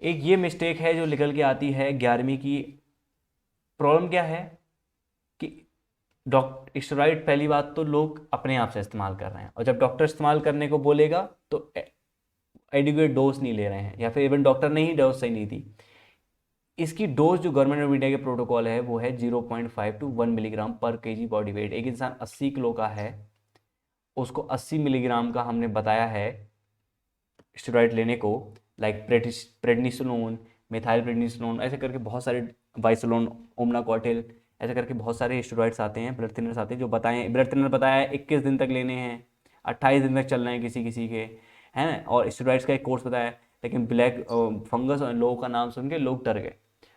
एक ये मिस्टेक है जो निकल के आती है 11वीं की। प्रॉब्लम क्या है कि स्टेरॉइड पहली बात तो लोग अपने आप से इस्तेमाल कर रहे हैं, और जब डॉक्टर इस्तेमाल करने को बोलेगा तो एडिक्वेट डोज नहीं ले रहे हैं, या फिर इवन डॉक्टर ने ही डोज सही नहीं दी। इसकी डोज जो गवर्नमेंट ऑफ इंडिया के प्रोटोकॉल है वो है 0.5 to 1 मिलीग्राम पर केजी बॉडी वेट। एक इंसान 80 किलो का है, उसको 80 मिलीग्राम का हमने बताया है स्टेरॉइड लेने को। लाइक प्रेडनिसोलोन, मिथाइल प्रेडनिसोलोन, ऐसे करके बहुत सारे, बाइसोलोन, ओमना कॉटिल, ऐसे करके बहुत सारे स्टेरॉइड्स आते हैं, ब्लड थिनर्स आते हैं जो बताएं, ब्लड थिनर बताया है 21 दिन तक लेने हैं, 28 दिन तक चलना है किसी किसी के, है ना। और स्टेरॉइड्स का एक कोर्स बताया है। लेकिन ब्लैक फंगस लोगों का नाम सुन के लोग डर गए,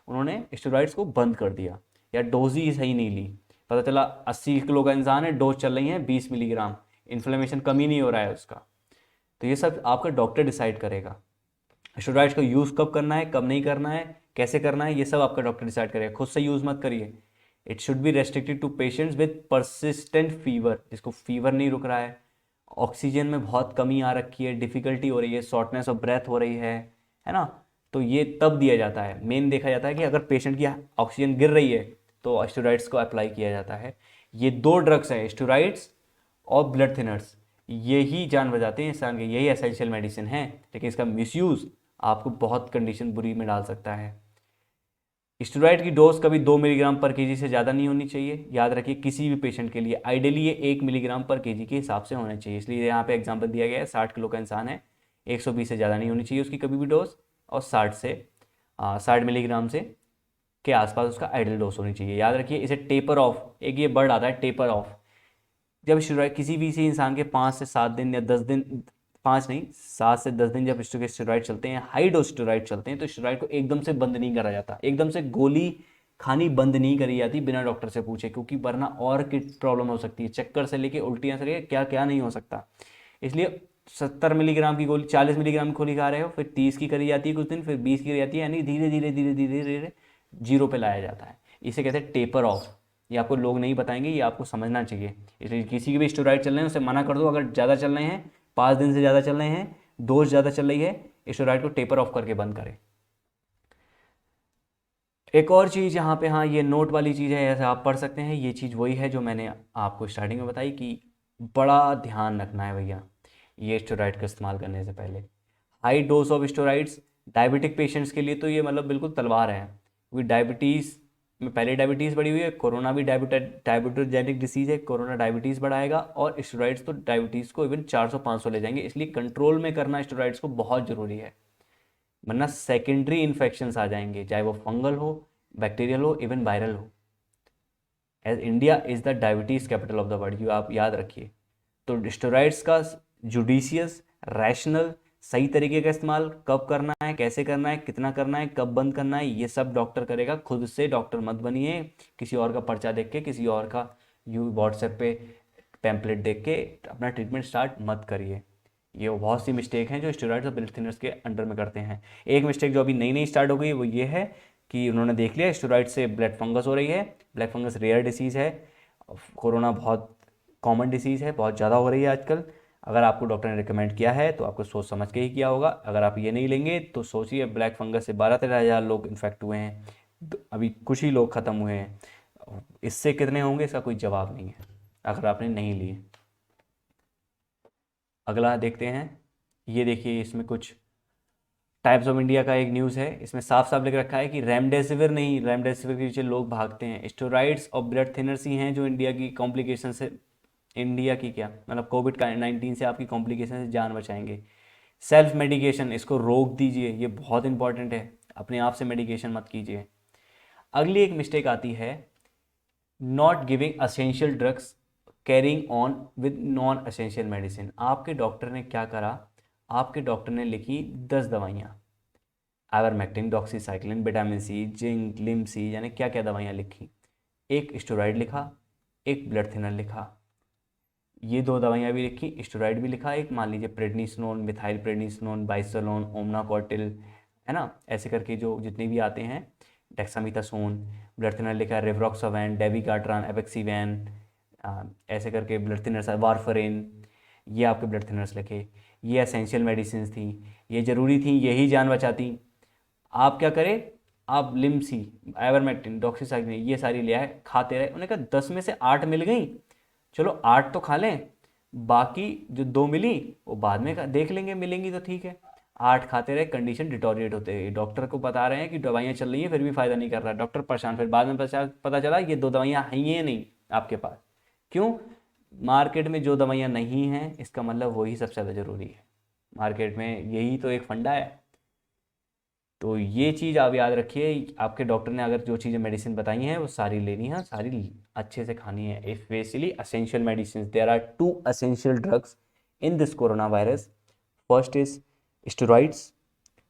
उन्होंने स्टेरॉइड्स को बंद कर दिया, या डोज ही सही नहीं ली। पता चला 80 किलो का इंसान है, डोज चल रही है 20 मिलीग्राम, इन्फ्लेमेशन कम ही नहीं हो रहा है उसका। तो ये सब आपका डॉक्टर डिसाइड करेगा। स्टेरॉइड्स को यूज़ कब करना है, कब नहीं करना है, कैसे करना है, ये सब आपका डॉक्टर डिसाइड करेगा, खुद से यूज़ मत करिए। It should be restricted to patients with persistent fever, जिसको फीवर नहीं रुक रहा है, ऑक्सीजन में बहुत कमी आ रखी है, डिफिकल्टी हो रही है, शॉर्टनेस ऑफ ब्रेथ हो रही है ना। तो ये तब दिया जाता है। मेन देखा जाता है कि अगर पेशेंट की ऑक्सीजन गिर रही है तो स्टेरॉइड्स को अप्लाई किया जाता है। ये दो ड्रग्स हैं, स्टेरॉइड्स और ब्लड थिनर्स, यही जान बचाते हैं इंसान के, यही एसेंशियल मेडिसिन है। लेकिन इसका मिसयूज़ आपको बहुत कंडीशन बुरी में डाल सकता है। स्टेरॉइड की डोज कभी 2 मिलीग्राम पर केजी से ज़्यादा नहीं होनी चाहिए, याद रखिए किसी भी पेशेंट के लिए। आइडियली ये 1 मिलीग्राम पर केजी के हिसाब से होना चाहिए, इसलिए यहाँ पे एग्जांपल दिया गया है। 60 किलो का इंसान है, 120 से ज़्यादा नहीं होनी चाहिए उसकी कभी भी डोज, और 60 मिलीग्राम से के आसपास उसका आइडियल डोज होनी चाहिए। याद रखिए इसे टेपर ऑफ, एक ये वर्ड आता है टेपर ऑफ। जब स्टेरॉइड किसी भी इसी इंसान के 5 से 7 दिन या 10 दिन, 5 नहीं 7 से 10 दिन जब स्टेरॉइड चलते हैं, हाई डोज स्टेरॉइड चलते हैं, तो स्टेरॉइड को एकदम से बंद नहीं करा जाता, एकदम से गोली खानी बंद नहीं करी जाती बिना डॉक्टर से पूछे, क्योंकि वरना और की प्रॉब्लम हो सकती है, चक्कर से लेके उल्टियाँ से लेके क्या क्या नहीं हो सकता। इसलिए 70 मिलीग्राम की गोली, 40 मिलीग्राम की गोली खा रहे हो, फिर 30 की करी जाती है कुछ दिन, फिर 20 की करी जाती है, यानी धीरे धीरे धीरे धीरे धीरे जीरो पे लाया जाता है। इसे कहते हैं टेपर ऑफ। ये आपको लोग नहीं बताएंगे, ये आपको समझना चाहिए। इसलिए किसी के भी स्टेरॉइड चल रहे हैं उसे मना कर दो, अगर ज़्यादा चल रहे हैं, 5 दिन से ज़्यादा चल रहे हैं, डोज ज़्यादा चल रही है, स्टेरॉइड को टेपर ऑफ करके बंद करें। एक और चीज़ यहाँ पे, हाँ ये नोट वाली चीज़ है, ऐसे आप पढ़ सकते हैं, ये चीज़ वही है जो मैंने आपको स्टार्टिंग में बताई कि बड़ा ध्यान रखना है भैया ये स्टेरॉइड का इस्तेमाल करने से पहले। High dose of steroids diabetic patients के लिए तो ये मतलब बिल्कुल तलवार है, क्योंकि डायबिटीज़ में पहले डायबिटीज़ बढ़ी हुई है, कोरोना भी डायबिटोजेनिक डिसीज़ है, कोरोना डायबिटीज़ बढ़ाएगा, और स्टेरॉइड्स तो डायबिटीज़ को इवन 400-500 ले जाएंगे। इसलिए कंट्रोल में करना स्टेरॉइड्स को बहुत ज़रूरी है, वरना सेकेंडरी इन्फेक्शंस आ जाएंगे, चाहे वो फंगल हो, बैक्टीरियल हो, इवन वायरल हो। As India is the diabetes capital of the world, ये आप याद रखिए। तो स्टेरॉइड्स का जुडिशियस, रैशनल, सही तरीके का इस्तेमाल कब करना है, कैसे करना है, कितना करना है, कब बंद करना है, ये सब डॉक्टर करेगा खुद से। डॉक्टर मत बनिए किसी और का पर्चा देख के, किसी और का यू व्हाट्सएप पे पैम्पलेट देख के अपना ट्रीटमेंट स्टार्ट मत करिए। ये बहुत सी मिस्टेक हैं जो स्टेरॉइड्स और ब्लड थिनर्स के अंडर में करते हैं। एक मिस्टेक जो अभी नई नई स्टार्ट हो गई वो ये है कि उन्होंने देख लिया स्टेरॉइड से ब्लड फंगस हो रही है। ब्लड फंगस रेयर डिसीज़ है, कोरोना बहुत कॉमन डिसीज़ है, बहुत ज़्यादा हो रही है आजकल। अगर आपको डॉक्टर ने रिकमेंड किया है तो आपको सोच समझ के ही किया होगा। अगर आप ये नहीं लेंगे तो सोचिए, ब्लैक फंगस से 12-13 हज़ार लोग इन्फेक्ट हुए हैं, अभी कुछ ही लोग ख़त्म हुए हैं, इससे कितने होंगे इसका कोई जवाब नहीं है अगर आपने नहीं लिए। अगला देखते हैं, ये देखिए इसमें कुछ टाइप्स ऑफ इंडिया का एक न्यूज़ है, इसमें साफ साफ लिख रखा है कि रेमडेसिविर नहीं, रेमडेसिविर के पीछे लोग भागते हैं, स्टेरॉइड्स और ब्लड थिनर्स ही हैं जो इंडिया की कॉम्प्लिकेशन से, इंडिया की क्या मतलब कोविड-19 से आपकी कॉम्प्लिकेशन से जान बचाएंगे। सेल्फ मेडिकेशन, इसको रोक दीजिए, ये बहुत इंपॉर्टेंट है, अपने आप से मेडिकेशन मत कीजिए। अगली एक मिस्टेक आती है, not giving essential drugs carrying on with non essential medicine. आपके डॉक्टर ने क्या करा, आपके डॉक्टर ने लिखी 10 दवाइयाँ, ivermectin, doxycycline, vitamin C, zinc, Limcee, यानी क्या क्या दवाइयाँ लिखी, एक स्टेरॉइड लिखा, एक ब्लड थिनर लिखा, ये 2 दवाइयाँ भी लिखी, स्टेरॉइड भी लिखा एक, मान लीजिए प्रेडनिसोलोन, मिथाइल प्रेडनिसोलोन, बाइसोलोन, ओमनाकॉटिल, है ना, ऐसे करके जो जितने भी आते हैं, डेक्सामीथासोन। ब्लड थिनर लिखा है रिवरोक्सावैन, डेबिगाट्रान, एपेक्सीवैन, ऐसे करके ब्लड थिनर्स, वारफरिन, ये आपके ब्लड थिनर्स लिखे। ये एसेंशियल मेडिसिन थी, ये ज़रूरी थी, यही जान बचाती। आप क्या करें, आप लिमसी, आइवरमेक्टिन, डॉक्सीसाइक्लिन ये सारी ले आए, खाते रहे। उन्होंने कहा 10 में से 8 मिल गई, चलो 8 तो खा लें, बाकी जो 2 मिली वो बाद में देख लेंगे, मिलेंगी तो ठीक है। 8 खाते रहे, कंडीशन डिटोरिएट होते रही। डॉक्टर को बता रहे हैं कि दवाइयाँ चल रही हैं फिर भी फ़ायदा नहीं कर रहा, डॉक्टर परेशान। फिर बाद में पता चला ये 2 दवाइयाँ हैं ही नहीं आपके पास। क्यों? मार्केट में जो दवाइयाँ नहीं हैं इसका मतलब वही सबसे ज़्यादा ज़रूरी है। मार्केट में यही तो एक फंडा है। तो ये चीज़ आप याद रखिए, आपके डॉक्टर ने अगर जो चीज़ें मेडिसिन बताई हैं वो सारी लेनी है, सारी अच्छे से खानी है। Specially essential medicine, there are 2 essential drugs in this corona virus. First is steroids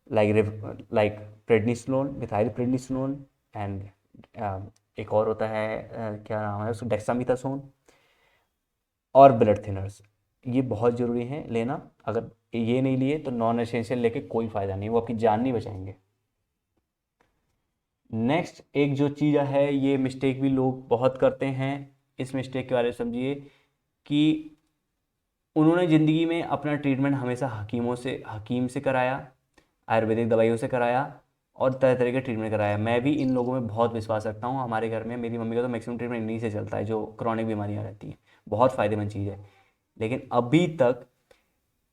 like prednisolone, methyl prednisolone, and एक और होता है क्या नाम है उसको, डेक्सामीथासोन, और ब्लड थिनर्स। ये बहुत ज़रूरी हैं लेना। अगर ये नहीं लिए तो नॉन एसेंशियल लेके कोई फ़ायदा नहीं, वो आपकी जान नहीं बचाएंगे। नेक्स्ट एक जो चीज़ है, ये मिस्टेक भी लोग बहुत करते हैं। इस मिस्टेक के बारे में समझिए कि उन्होंने ज़िंदगी में अपना ट्रीटमेंट हमेशा हकीम से कराया, आयुर्वेदिक दवाइयों से कराया, और तरह तरह के ट्रीटमेंट कराया। मैं भी इन लोगों में बहुत विश्वास रखता हूँ। हमारे घर में मेरी मम्मी का तो मैक्सिमम ट्रीटमेंट इन्हीं से चलता है, जो क्रॉनिक बीमारियाँ रहती हैं। बहुत फ़ायदेमंद चीज़ है। लेकिन अभी तक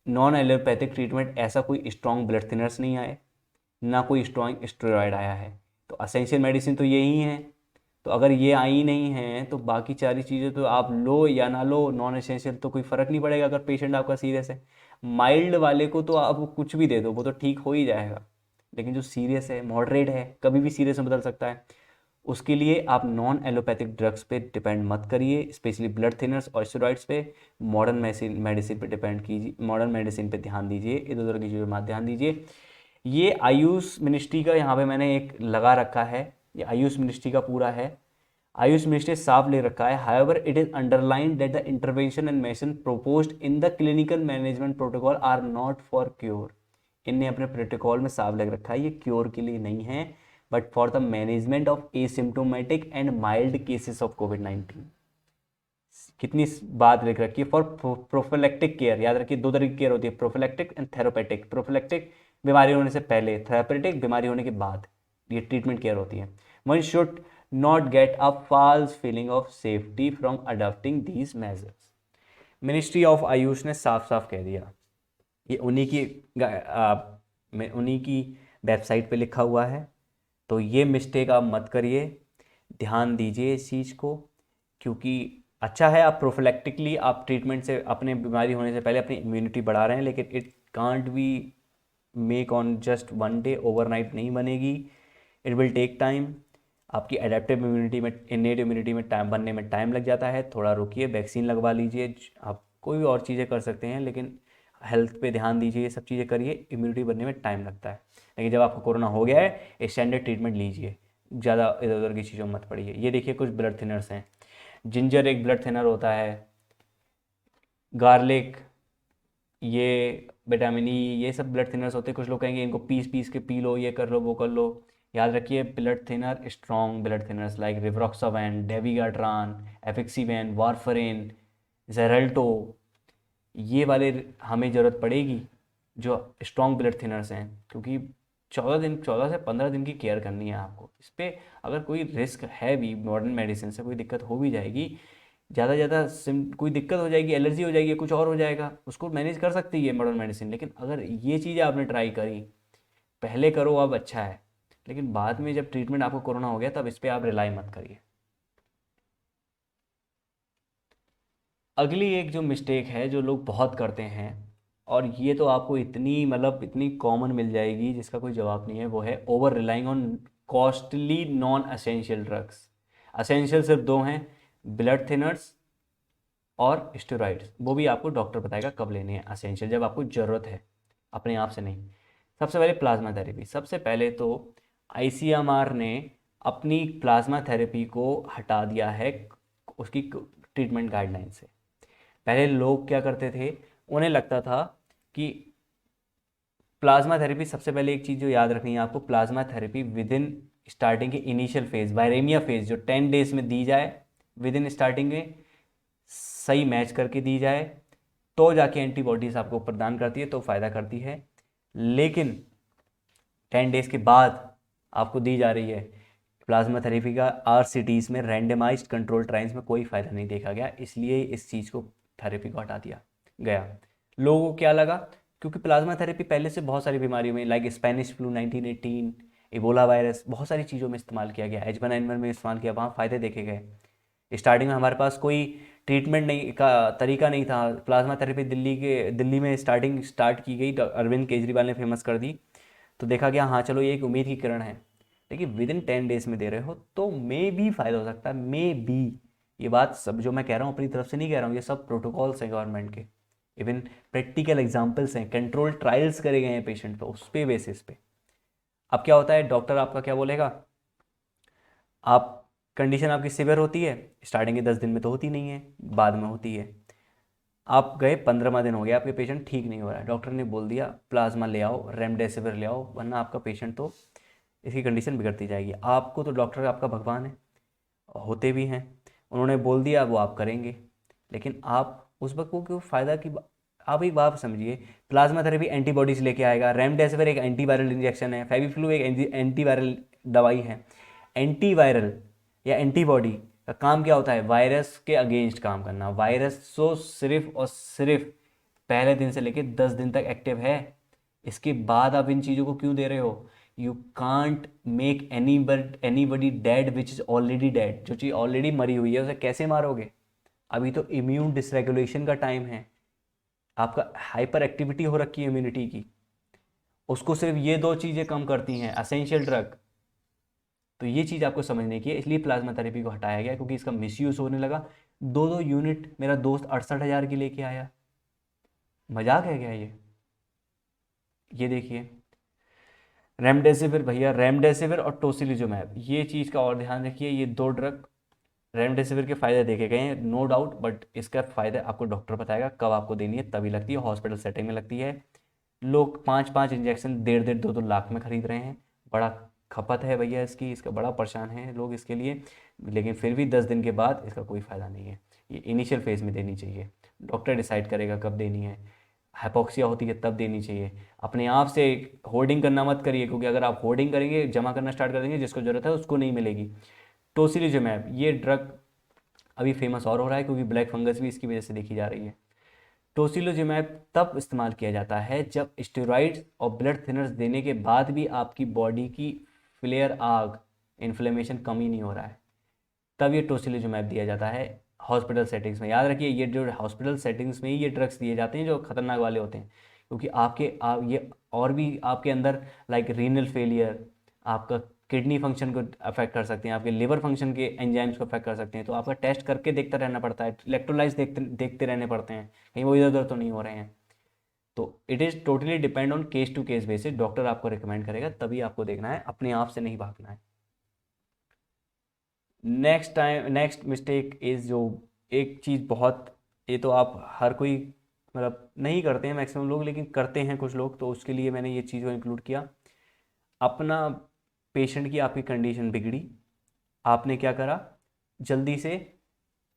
नॉन एलोपैथिक ट्रीटमेंट ऐसा कोई स्ट्रॉन्ग ब्लड थिनर्स नहीं आए, ना कोई स्ट्रॉन्ग स्टेरॉयड आया है। तो असेंशियल मेडिसिन तो यही हैं। तो अगर ये आई नहीं हैं तो बाकी सारी चीज़ें तो आप लो या ना लो, नॉन एसेंशियल तो कोई फ़र्क नहीं पड़ेगा। अगर पेशेंट आपका सीरियस है, माइल्ड वाले को तो आप कुछ भी दे दो वो तो ठीक हो ही जाएगा, लेकिन जो सीरियस है, मॉडरेट है, कभी भी सीरियस में बदल सकता है, उसके लिए आप नॉन एलोपैथिक ड्रग्स पे डिपेंड मत करिए, स्पेशली ब्लड थिनर्स और स्टेरॉइड्स पे। मॉडर्न मेडिसिन पे डिपेंड कीजिए, मॉडर्न मेडिसिन पे ध्यान दीजिए, इधर उधर की चीज़ों में ध्यान दीजिए। ये आयुष मिनिस्ट्री का यहाँ पे मैंने एक लगा रखा है, ये आयुष मिनिस्ट्री का पूरा है। आयुष मिनिस्ट्री साफ ले रखा है, however it is underline that the intervention and medicine proposed in the clinical management protocol are not for cure. इनने अपने प्रोटोकॉल में साफ लिख रखा है ये क्योर के लिए नहीं है, but for the management of asymptomatic and mild cases of कोविड-19। कितनी बात लिख रखी है, फॉर प्रोफिलैक्टिक केयर। याद रखिए 2 तरह की केयर होती है, प्रोफिलैक्टिक एंड थेरापेटिक। प्रोफिलैक्टिक बीमारी होने से पहले, थेरापेटिक बीमारी होने के बाद, ये ट्रीटमेंट केयर होती है। One should not get a false feeling of safety from adopting these measures. Ministry of AYUSH ने साफ साफ कह दिया, ये उन्हीं की वेबसाइट पे लिखा हुआ है। तो ये मिस्टेक आप मत करिए, ध्यान दीजिए इस चीज़ को। क्योंकि अच्छा है आप प्रोफिलैक्टिकली आप ट्रीटमेंट से, अपने बीमारी होने से पहले अपनी इम्यूनिटी बढ़ा रहे हैं, लेकिन it can't be make on just 1 day, overnight नहीं बनेगी। It will take time. आपकी एडेप्टिव इम्यूनिटी में, इनेट इम्यूनिटी में टाइम बनने में टाइम लग जाता है। थोड़ा रुकिए, वैक्सीन लगवा लीजिए, आप कोई भी और चीज़ें कर सकते हैं, लेकिन हेल्थ पे ध्यान दीजिए, ये सब चीज़ें करिए। इम्यूनिटी बनने में टाइम लगता है, लेकिन जब आपको कोरोना हो गया है स्टैंडर्ड ट्रीटमेंट लीजिए, ज़्यादा इधर उधर की चीज़ों में मत पड़िए। ये देखिए कुछ ब्लड थिनर्स हैं, जिंजर एक ब्लड थिनर होता है, गार्लिक, ये विटामिन ई, ये सब ब्लड थिनर्स होते हैं। कुछ लोग कहेंगे इनको पीस पीस के पी लो, ये कर लो, वो कर लो। याद रखिए blood thinner, strong blood thinners like rivaroxaban, dabigatran, apixaban, warfarin, Xarelto, ये वाले हमें ज़रूरत पड़ेगी जो स्ट्रॉन्ग ब्लड थिनर्स हैं, क्योंकि 14 से 15 दिन की केयर करनी है आपको। इस पर अगर कोई रिस्क है भी, मॉडर्न मेडिसिन से कोई दिक्कत हो भी जाएगी, ज़्यादा ज़्यादा सिम कोई दिक्कत हो जाएगी, एलर्जी हो जाएगी, कुछ और हो जाएगा, उसको मैनेज कर सकती है मॉडर्न मेडिसिन। लेकिन अगर ये चीज़ें आपने ट्राई करी, पहले करो अब अच्छा है, लेकिन बाद में जब ट्रीटमेंट आपको कोरोना हो गया तब इस पर आप रिलाई मत करिए। अगली एक जो मिस्टेक है जो लोग बहुत करते हैं, और ये तो आपको इतनी मतलब इतनी कॉमन मिल जाएगी जिसका कोई जवाब नहीं है, वो है over relying on costly non essential drugs. Essential सिर्फ 2 हैं, ब्लड थिनर्स और स्टेरॉइड्स। वो भी आपको डॉक्टर बताएगा कब लेने हैं असेंशियल, जब आपको ज़रूरत है, अपने आप से नहीं। सबसे पहले प्लाज्मा थेरेपी। सबसे पहले तो आईसीएमआर ने अपनी प्लाज्मा थेरेपी को हटा दिया है उसकी ट्रीटमेंट गाइडलाइन से। पहले लोग क्या करते थे, उन्हें लगता था कि प्लाज्मा थेरेपी, सबसे पहले एक चीज़ जो याद रखनी है आपको, plasma therapy with in starting के इनिशियल फेज, वायरेमिया फेज जो 10 डेज में दी जाए, विद इन स्टार्टिंग में सही मैच करके दी जाए, तो जाके एंटीबॉडीज आपको प्रदान करती है, तो फ़ायदा करती है। लेकिन 10 डेज के बाद आपको दी जा रही है। प्लाज्मा थेरेपी का RCTs में रैंडमाइज्ड कंट्रोल ट्रायल्स में कोई फ़ायदा नहीं देखा गया, इसलिए इस चीज़ को थेरेपी को हटा दिया गया। लोगों को क्या लगा, क्योंकि प्लाज्मा थेरेपी पहले से बहुत सारी बीमारियों में, like Spanish flu 1918, Ebola virus, बहुत सारी चीज़ों में इस्तेमाल किया गया, H1N1 में इस्तेमाल किया, वहाँ फ़ायदे देखे गए। स्टार्टिंग में हमारे पास कोई ट्रीटमेंट नहीं का तरीका नहीं था। प्लाज्मा थेरेपी दिल्ली में स्टार्ट की गई, अरविंद केजरीवाल ने फेमस कर दी, तो देखा गया हाँ चलो ये एक उम्मीद की किरण है। लेकिन विद इन 10 डेज में दे रहे हो तो मे बी फ़ायदा हो सकता है, मे बी। ये बात सब जो मैं कह रहा हूँ अपनी तरफ से नहीं कह रहा हूँ, ये सब प्रोटोकॉल्स हैं गवर्नमेंट के, इवन प्रैक्टिकल एग्जाम्पल्स हैं, कंट्रोल ट्रायल्स करे गए हैं पेशेंट पे, उस पे बेसिस पे। अब क्या होता है, डॉक्टर आपका क्या बोलेगा, आप कंडीशन आपकी सिवियर होती है, स्टार्टिंग के 10 दिन में तो होती नहीं है, बाद में होती है। आप गए 15वां दिन हो गया, आपके पेशेंट ठीक नहीं हो रहा है, डॉक्टर ने बोल दिया प्लाज्मा ले आओ, रेमडेसिविर ले आओ, वरना आपका पेशेंट तो इसकी कंडीशन बिगड़ती जाएगी। आपको तो डॉक्टर आपका भगवान है, होते भी हैं, उन्होंने बोल दिया वो आप करेंगे। लेकिन आप उस वक्त को फ़ायदा की आप एक बात समझिए, प्लाज्मा थेरेपी एंटीबॉडीज़ लेके आएगा, रेमडेसिविर एक एंटीवायरल इंजेक्शन है, फेविफ्लू एक एंटीवायरल दवाई है। एंटीवायरल या एंटीबॉडी का काम क्या होता है, वायरस के अगेंस्ट काम करना। वायरस तो सिर्फ और सिर्फ पहले दिन से लेकर 10 दिन तक एक्टिव है, इसके बाद आप इन चीज़ों को क्यों दे रहे हो। You can't make anybody dead which is already dead. जो चीज़ ऑलरेडी मरी हुई है उसे कैसे मारोगे। अभी तो इम्यून डिसरेगुलेशन का टाइम है, आपका हाइपर एक्टिविटी हो रखी है इम्यूनिटी की, उसको सिर्फ ये दो चीज़ें कम करती हैं, असेंशियल ड्रग। तो ये चीज़ आपको समझने की है, इसलिए प्लाज्मा थेरेपी को हटाया गया, क्योंकि इसका मिसयूज़ होने लगा। 2-2 यूनिट मेरा दोस्त 68,000 की लेके आया, मजाक है क्या ये देखिए रेमडेसिविर, भैया रेमडेसिविर और टोसिलिजुमैब, ये चीज़ का और ध्यान रखिए, ये दो ड्रग रेमडेसिविर के फ़ायदे देखे गए हैं नो डाउट, बट इसका फ़ायदा आपको डॉक्टर बताएगा कब आपको देनी है, तभी लगती है, हॉस्पिटल सेटिंग में लगती है। लोग 5-5 इंजेक्शन 1.5-1.5 2-2 लाख में खरीद रहे हैं, बड़ा खपत है भैया इसकी, इसका बड़ा परेशान है लोग इसके लिए। लेकिन फिर भी 10 दिन के बाद इसका कोई फ़ायदा नहीं है, ये इनिशियल फेज़ में देनी चाहिए, डॉक्टर डिसाइड करेगा कब देनी है। हाइपोक्सिया होती है तब देनी चाहिए, अपने आप से होर्डिंग करना मत करिए, क्योंकि अगर आप होर्डिंग करेंगे, जमा करना स्टार्ट कर देंगे, जिसको ज़रूरत है उसको नहीं मिलेगी। टोसिलिजुमैब ये ड्रग अभी फेमस और हो रहा है, क्योंकि ब्लैक फंगस भी इसकी वजह से देखी जा रही है। टोसिलिजुमैब तब इस्तेमाल किया जाता है जब स्टेरॉइड्स और ब्लड थिनर्स देने के बाद भी आपकी बॉडी की फ्लेयर आग इन्फ्लेमेशन कम ही नहीं हो रहा है, तब ये टोसिलिजुमैब दिया जाता है हॉस्पिटल सेटिंग्स में। याद रखिए ये जो हॉस्पिटल सेटिंग्स में ही ये ड्रग्स दिए जाते हैं जो खतरनाक वाले होते हैं, क्योंकि ये और भी आपके अंदर लाइक रीनल फेलियर, आपका किडनी फंक्शन को अफेक्ट कर सकते हैं, आपके लिवर फंक्शन के एंजाइम्स को अफेक्ट कर सकते हैं। तो आपका टेस्ट करके देखता रहना पड़ता है, इलेक्ट्रोलाइट्स देखते रहने पड़ते हैं, कहीं वो इधर उधर तो नहीं हो रहे हैं। तो it is totally depend on case to case basis, doctor आपको रिकमेंड करेगा तभी आपको देखना है, अपने आप से नहीं भागना है। नेक्स्ट मिस्टेक इज़ जो एक चीज़ बहुत, ये तो आप हर कोई मतलब नहीं करते हैं मैक्सिमम लोग, लेकिन करते हैं कुछ लोग, तो उसके लिए मैंने ये चीज़ को इंक्लूड किया। अपना पेशेंट की आपकी कंडीशन बिगड़ी, आपने क्या करा, जल्दी से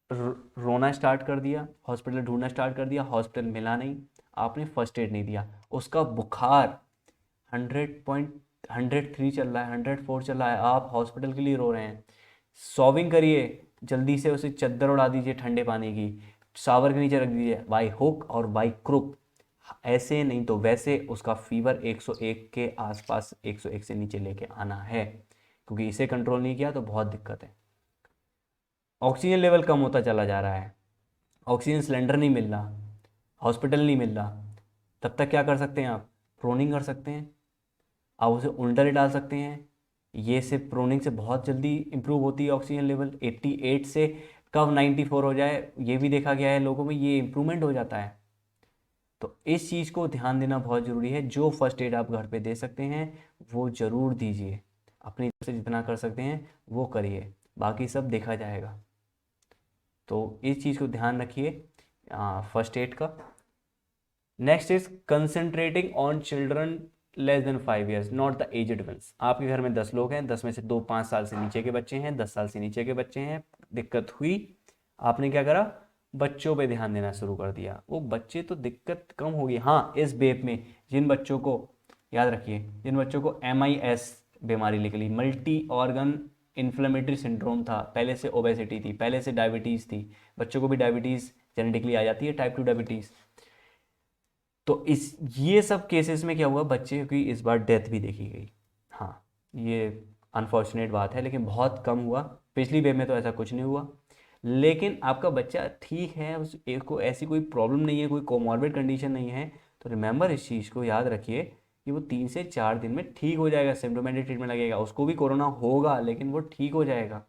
रोना स्टार्ट कर दिया, हॉस्पिटल ढूंढना स्टार्ट कर दिया, हॉस्पिटल मिला नहीं, आपने फर्स्ट एड नहीं दिया, उसका बुखार 103 चल रहा है, 104 चल रहा है, आप हॉस्पिटल के लिए रो रहे हैं। सॉविंग करिए, जल्दी से उसे चद्दर उड़ा दीजिए ठंडे पानी की, शावर के नीचे रख दीजिए बाई हुक और बाई क्रुक, ऐसे नहीं तो वैसे उसका फीवर 101 के आसपास, 101 से नीचे लेके आना है, क्योंकि इसे कंट्रोल नहीं किया तो बहुत दिक्कत है। ऑक्सीजन लेवल कम होता चला जा रहा है, ऑक्सीजन सिलेंडर नहीं मिल रहा, हॉस्पिटल नहीं मिल रहा, तब तक क्या कर सकते हैं आप, प्रोनिंग कर सकते हैं, आप उसे उल्टा डाल सकते हैं। ये सिर्फ प्रोनिंग से बहुत जल्दी इंप्रूव होती है ऑक्सीजन लेवल, 88 से कब 94 हो जाए ये भी देखा गया है लोगों में, ये इम्प्रूवमेंट हो जाता है। तो इस चीज़ को ध्यान देना बहुत ज़रूरी है, जो फर्स्ट एड आप घर पे दे सकते हैं वो ज़रूर दीजिए, अपनी तरफ से जितना कर सकते हैं वो करिए, बाकी सब देखा जाएगा। तो इस चीज़ को ध्यान रखिए फर्स्ट एड का। Next is concentrating on children less than 5 years, not the aged ones. आपके घर में 10 लोग हैं, 10 में से 2 5 साल से नीचे के बच्चे हैं, 10 साल से नीचे के बच्चे हैं, दिक्कत हुई, आपने क्या करा, बच्चों पे ध्यान देना शुरू कर दिया। वो बच्चे तो दिक्कत कम होगी, हाँ इस बेब में जिन बच्चों को याद रखिए, जिन बच्चों को MIS बीमारी निकली, मल्टी ऑर्गन इन्फ्लेमेटरी सिंड्रोम था, पहले से ओबेसिटी थी, पहले से डायबिटीज़ थी, बच्चों को भी डायबिटीज़ जेनेटिकली आ जाती है, टाइप 2 डायबिटीज़। तो इस ये सब केसेस में क्या हुआ, बच्चे की इस बार डेथ भी देखी गई। हाँ, ये अनफॉर्चुनेट बात है, लेकिन बहुत कम हुआ। पिछली वेव में तो ऐसा कुछ नहीं हुआ। लेकिन आपका बच्चा ठीक है, उसको ऐसी कोई प्रॉब्लम नहीं है, कोई कोमॉर्बिड कंडीशन नहीं है, तो रिमेंबर इस चीज़ को याद रखिए कि वो 3 से 4 दिन में ठीक हो जाएगा। सिम्टोमेटिक ट्रीटमेंट लगेगा, उसको भी कोरोना होगा लेकिन वो ठीक हो जाएगा।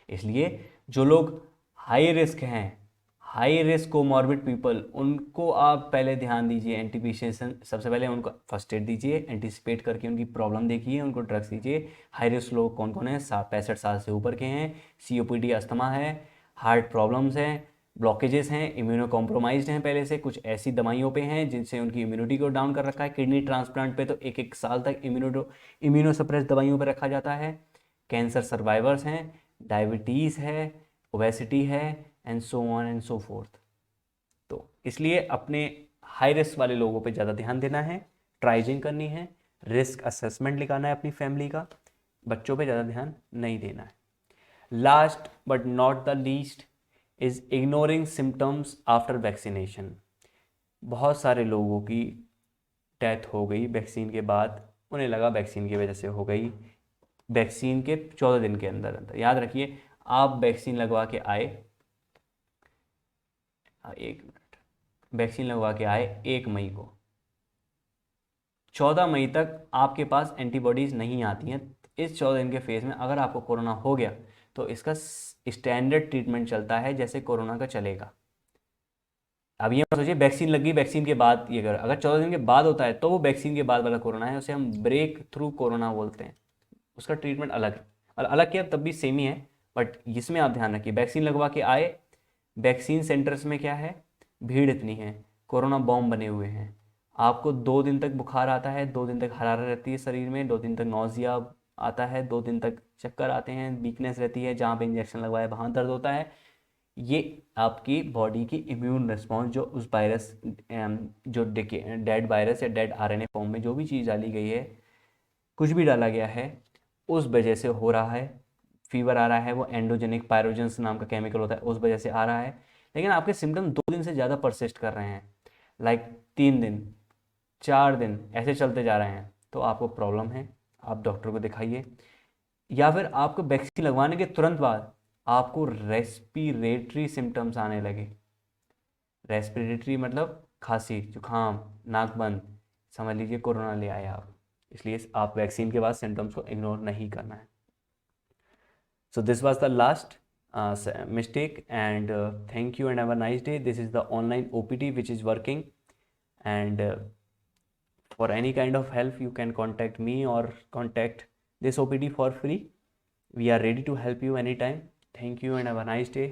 इसलिए जो लोग हाई रिस्क हैं, हाई रिस्क कोमॉर्बिड पीपल, उनको आप पहले ध्यान दीजिए। एंटीपिशिएशन सबसे पहले उनको फर्स्ट एड दीजिए, एंटिसिपेट करके उनकी प्रॉब्लम देखिए, उनको ड्रग्स दीजिए। हाई रिस्क लोग कौन कौन हैं, 65 साल से ऊपर के हैं, COPD अस्थमा है, हार्ट प्रॉब्लम्स हैं, ब्लॉकेजेस हैं, इम्यूनो कॉम्प्रोमाइज्ड हैं, पहले से कुछ ऐसी दवाइयों पे हैं जिनसे उनकी इम्यूनिटी को डाउन कर रखा है। किडनी ट्रांसप्लांट पे तो 1-1 साल तक इम्यूनोसप्रेस दवाइयों पे रखा जाता है। कैंसर सर्वाइवर्स हैं, डायबिटीज़ है, ओबेसिटी है, and so on and so fourth. तो इसलिए अपने हाई रिस्क वाले लोगों पे ज़्यादा ध्यान देना है, ट्राइजिंग करनी है, रिस्क असेसमेंट लिखाना है अपनी फैमिली का, बच्चों पे ज़्यादा ध्यान नहीं देना है। Last but not the least is ignoring symptoms after vaccination. बहुत सारे लोगों की डेथ हो गई वैक्सीन के बाद, उन्हें लगा वैक्सीन की वजह से हो गई, वैक्सीन के 14 दिन के अंदर अंदर। याद रखिए, आप वैक्सीन लगवा के आए, 1 मिनट, वैक्सीन लगवा के आए 1 मई को, 14 मई तक आपके पास एंटीबॉडीज़ नहीं आती हैं। इस 14 दिन के फेज़ में अगर आपको कोरोना हो गया तो इसका स्टैंडर्ड ट्रीटमेंट चलता है जैसे कोरोना का चलेगा। अब ये मत सोचिए वैक्सीन लग गई, वैक्सीन के बाद ये कर, अगर 14 दिन के बाद होता है तो वो वैक्सीन के बाद वाला कोरोना है, उसे हम ब्रेक थ्रू कोरोना बोलते हैं। उसका ट्रीटमेंट अलग है, और अलग क्या, तब भी सेम ही है, बट इसमें आप ध्यान रखिए, वैक्सीन लगवा के आए, वैक्सीन सेंटर्स में क्या है, भीड़ इतनी है, कोरोना बॉम्ब बने हुए हैं, आपको 2 दिन तक बुखार आता है, 2 दिन तक हरारत रहती है शरीर में, 2 दिन तक नौजिया आता है, 2 दिन तक चक्कर आते हैं, वीकनेस रहती है, जहाँ पे इंजेक्शन लगवाया वहाँ दर्द होता है। ये आपकी बॉडी की इम्यून रिस्पॉन्स, जो उस वायरस, जो डेड वायरस या डेड RNA फॉर्म में जो भी चीज़ डाली गई है, कुछ भी डाला गया है, उस वजह से हो रहा है। फीवर आ रहा है, वो एंडोजेनिक पायरोजेंस नाम का केमिकल होता है, उस वजह से आ रहा है। लेकिन आपके सिम्टम 2 दिन से ज़्यादा परसिस्ट कर रहे हैं, लाइक 3 दिन, 4 दिन ऐसे चलते जा रहे हैं, तो आपको प्रॉब्लम है, आप डॉक्टर को दिखाइए। या फिर आपको वैक्सीन लगवाने के तुरंत बाद आपको रेस्पिरेटरी सिम्टम्स आने लगे, रेस्पिरेटरी मतलब खांसी, जुकाम, नाक बंद, समझ लीजिए कोरोना ले आए आप। इसलिए आप वैक्सीन के बाद सिम्टम्स को इग्नोर नहीं करना है। So this was the last mistake, and thank you and have a nice day. This is the online OPT which is working, and for any kind of help you can contact me or contact this OPT for free. We are ready to help you anytime. Thank you and have a nice day.